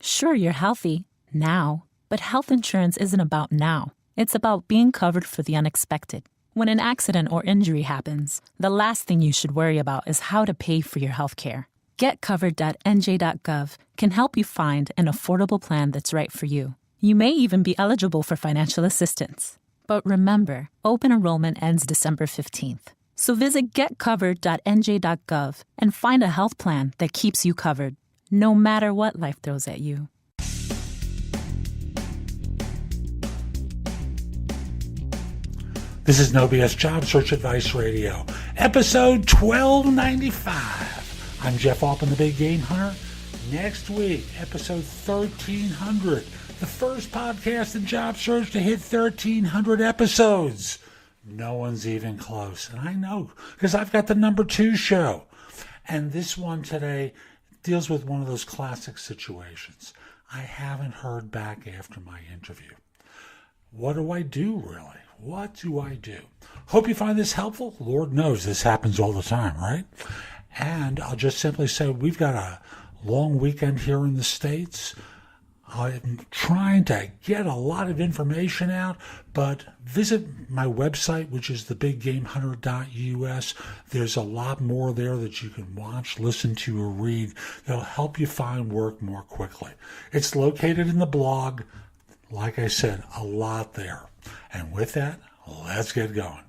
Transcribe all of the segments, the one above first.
Sure, you're healthy now, but health insurance isn't about now. It's about being covered for the unexpected. When an accident or injury happens, the last thing you should worry about is how to pay for your health care. GetCovered.nj.gov can help you find an affordable plan that's right for you. You may even be eligible for financial assistance. But remember, open enrollment ends December 15th. So visit getcovered.nj.gov and find a health plan that keeps you covered, no matter what life throws at you. This is No BS Job Search Advice Radio, episode 1295. I'm Jeff Altman, the Big Game Hunter. Next week, episode 1300, the first podcast in job search to hit 1300 episodes. No one's even close. And I know, because I've got the number 2 show. And this one today deals with one of those classic situations. I haven't heard back after my interview. What do I do, really? What do I do? Hope you find this helpful. Lord knows this happens all the time, right? And I'll just simply say we've got a long weekend here in the States. I'm trying to get a lot of information out, but visit my website, which is thebiggamehunter.us. There's a lot more there that you can watch, listen to, or read that'll help you find work more quickly. It's located in the blog. Like I said, a lot there. And with that, let's get going.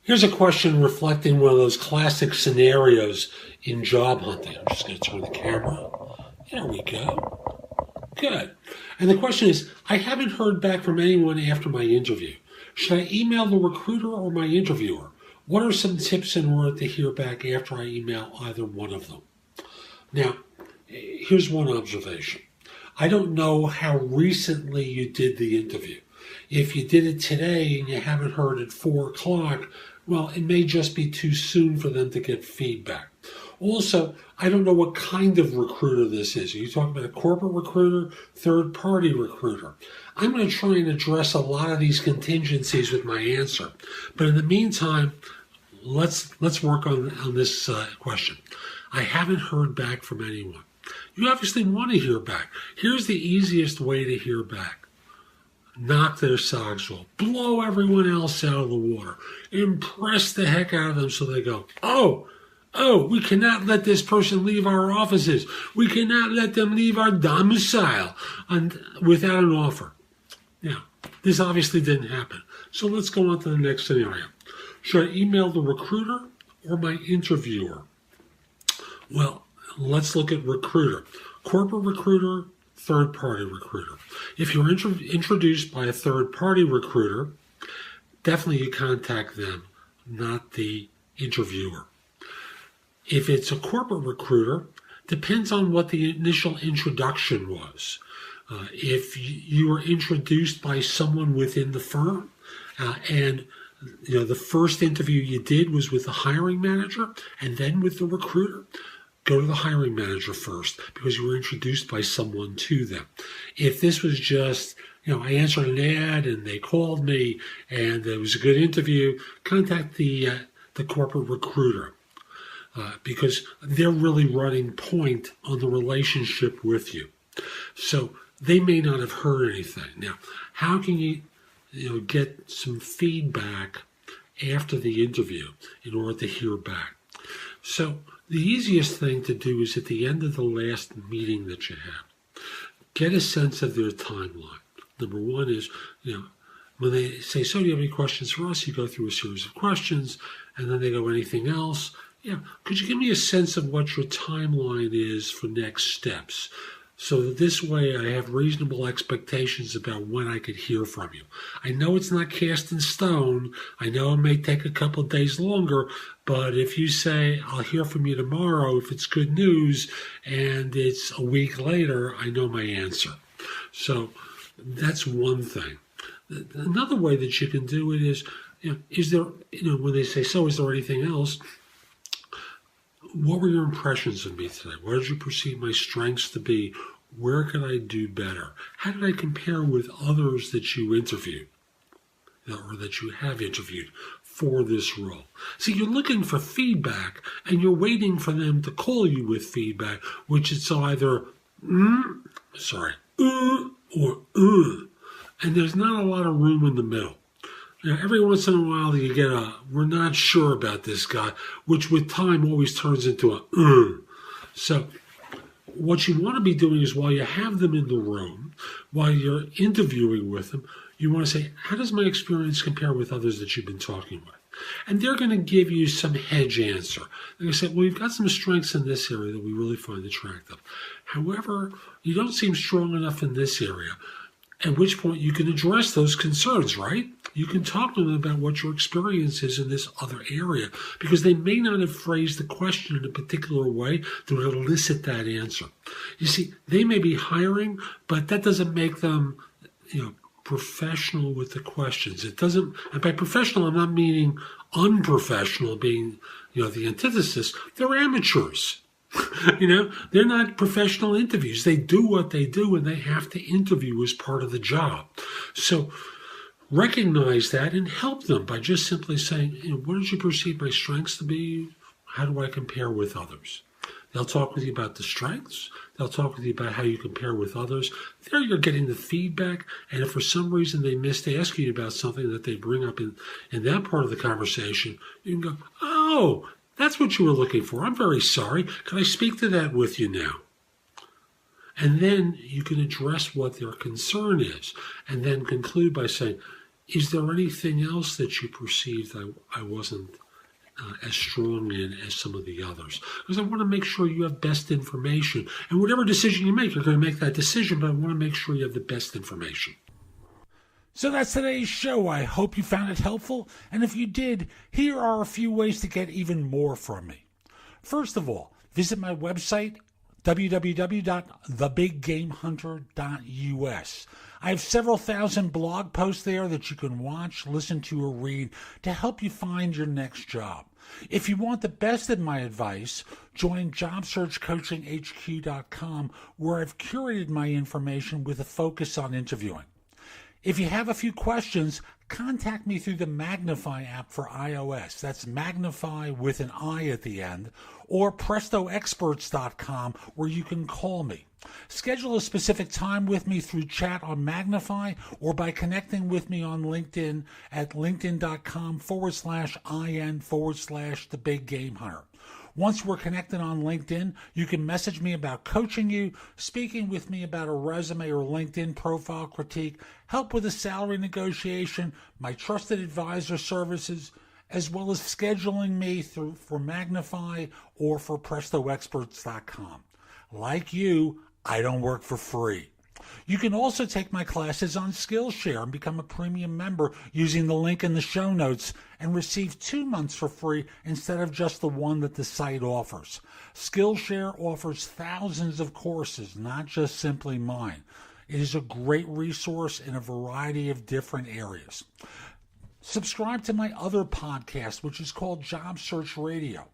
Here's a question reflecting one of those classic scenarios in job hunting. I'm just going to turn the camera on. There we go. Good. And the question is, I haven't heard back from anyone after my interview. Should I email the recruiter or my interviewer? What are some tips in order to hear back after I email either one of them? Now, here's one observation. I don't know how recently you did the interview. If you did it today and you haven't heard at 4 o'clock, well, it may just be too soon for them to get feedback. Also, I don't know what kind of recruiter this is. Are you talking about a corporate recruiter, third-party recruiter? I'm going to try and address a lot of these contingencies with my answer. But in the meantime, let's work on this question. I haven't heard back from anyone. You obviously want to hear back. Here's the easiest way to hear back. Knock their socks off. Blow everyone else out of the water. Impress the heck out of them so they go, oh, we cannot let this person leave our offices. We cannot let them leave our domicile without an offer. Now, this obviously didn't happen. So let's go on to the next scenario. Should I email the recruiter or my interviewer? Well, let's look at recruiter. Corporate recruiter, third-party recruiter. If you're introduced by a third-party recruiter, definitely you contact them, not the interviewer. If it's a corporate recruiter, depends on what the initial introduction was. If you were introduced by someone within the firm, and the first interview you did was with the hiring manager and then with the recruiter, go to the hiring manager first because you were introduced by someone to them. If this was just, I answered an ad and they called me and it was a good interview, contact the corporate recruiter because they're really running point on the relationship with you. So they may not have heard anything. Now, how can you, get some feedback after the interview in order to hear back? So the easiest thing to do is at the end of the last meeting that you have, get a sense of their timeline. Number one is, when they say, so do you have any questions for us? You go through a series of questions, and then they go, anything else? Yeah, could you give me a sense of what your timeline is for next steps? So that this way I have reasonable expectations about when I could hear from you. I know it's not cast in stone. I know it may take a couple of days longer, but if you say, I'll hear from you tomorrow, if it's good news, and it's a week later, I know my answer. So that's one thing. Another way that you can do it is, is there, when they say, so is there anything else? What were your impressions of me today? What did you perceive my strengths to be? Where could I do better? How did I compare with others that you interviewed or that you have interviewed for this role? See, you're looking for feedback and you're waiting for them to call you with feedback, which is either sorry, or and there's not a lot of room in the middle. Every once in a while you get we're not sure about this guy, which with time always turns into a So what you want to be doing is while you have them in the room, while you're interviewing with them, you want to say, how does my experience compare with others that you've been talking with? And they're going to give you some hedge answer. They're going to say, well, you've got some strengths in this area that we really find attractive. However, you don't seem strong enough in this area, at which point you can address those concerns, right? You can talk to them about what your experience is in this other area, because they may not have phrased the question in a particular way to elicit that answer. You see, they may be hiring, but that doesn't make them, professional with the questions. It doesn't, and by professional, I'm not meaning unprofessional being, the antithesis. They're amateurs. They're not professional interviews. They do what they do, and they have to interview as part of the job. So recognize that and help them by just simply saying, what did you perceive my strengths to be? How do I compare with others? They'll talk with you about the strengths. They'll talk with you about how you compare with others. There you're getting the feedback, and if for some reason they missed asking you about something that they bring up in that part of the conversation, you can go, oh, that's what you were looking for. I'm very sorry. Can I speak to that with you now? And then you can address what their concern is, and then conclude by saying, is there anything else that you perceived I wasn't as strong in as some of the others? Because I want to make sure you have best information. And whatever decision you make, you're going to make that decision, but I want to make sure you have the best information. So that's today's show. I hope you found it helpful. And if you did, here are a few ways to get even more from me. First of all, visit my website, www.thebiggamehunter.us. I have several thousand blog posts there that you can watch, listen to, or read to help you find your next job. If you want the best of my advice, join JobSearchCoachingHQ.com, where I've curated my information with a focus on interviewing. If you have a few questions, contact me through the Magnifi app for iOS. That's Magnifi with an I at the end, or PrestoExperts.com, where you can call me. Schedule a specific time with me through chat on Magnifi or by connecting with me on LinkedIn at linkedin.com/IN/The Big Game Hunter. Once we're connected on LinkedIn, you can message me about coaching you, speaking with me about a resume or LinkedIn profile critique, help with a salary negotiation, my trusted advisor services, as well as scheduling me for Magnifi or for PrestoExperts.com. Like you, I don't work for free. You can also take my classes on Skillshare and become a premium member using the link in the show notes and receive 2 months for free instead of just the one that the site offers. Skillshare offers thousands of courses, not just simply mine. It is a great resource in a variety of different areas. Subscribe to my other podcast, which is called Job Search Radio.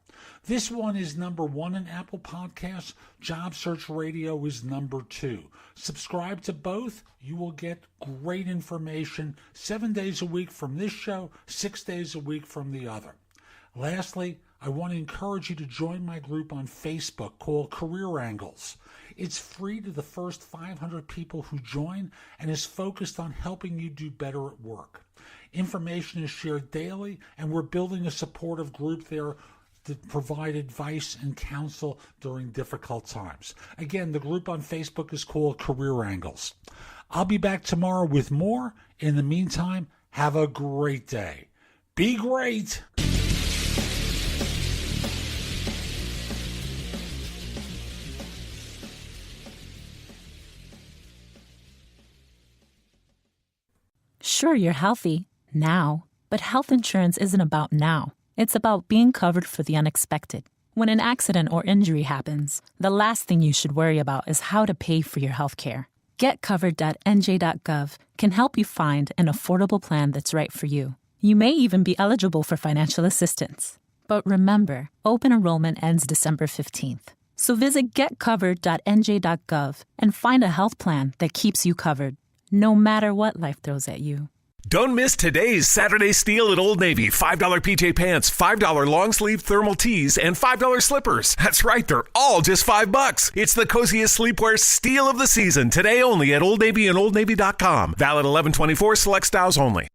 This one is number 1 in Apple Podcasts. Job Search Radio is number 2. Subscribe to both. You will get great information 7 days a week from this show, 6 days a week from the other. Lastly, I want to encourage you to join my group on Facebook called Career Angles. It's free to the first 500 people who join and is focused on helping you do better at work. Information is shared daily, and we're building a supportive group there to provide advice and counsel during difficult times. Again, the group on Facebook is called Career Angles. I'll be back tomorrow with more. In the meantime, have a great day. Be great! Sure, you're healthy now, but health insurance isn't about now. It's about being covered for the unexpected. When an accident or injury happens, the last thing you should worry about is how to pay for your health care. GetCovered.nj.gov can help you find an affordable plan that's right for you. You may even be eligible for financial assistance. But remember, open enrollment ends December 15th. So visit getcovered.nj.gov and find a health plan that keeps you covered, no matter what life throws at you. Don't miss today's Saturday steal at Old Navy. $5 PJ pants, $5 long sleeve thermal tees, and $5 slippers. That's right, they're all just $5. It's the coziest sleepwear steal of the season. Today only at Old Navy and OldNavy.com. Valid 11/24, select styles only.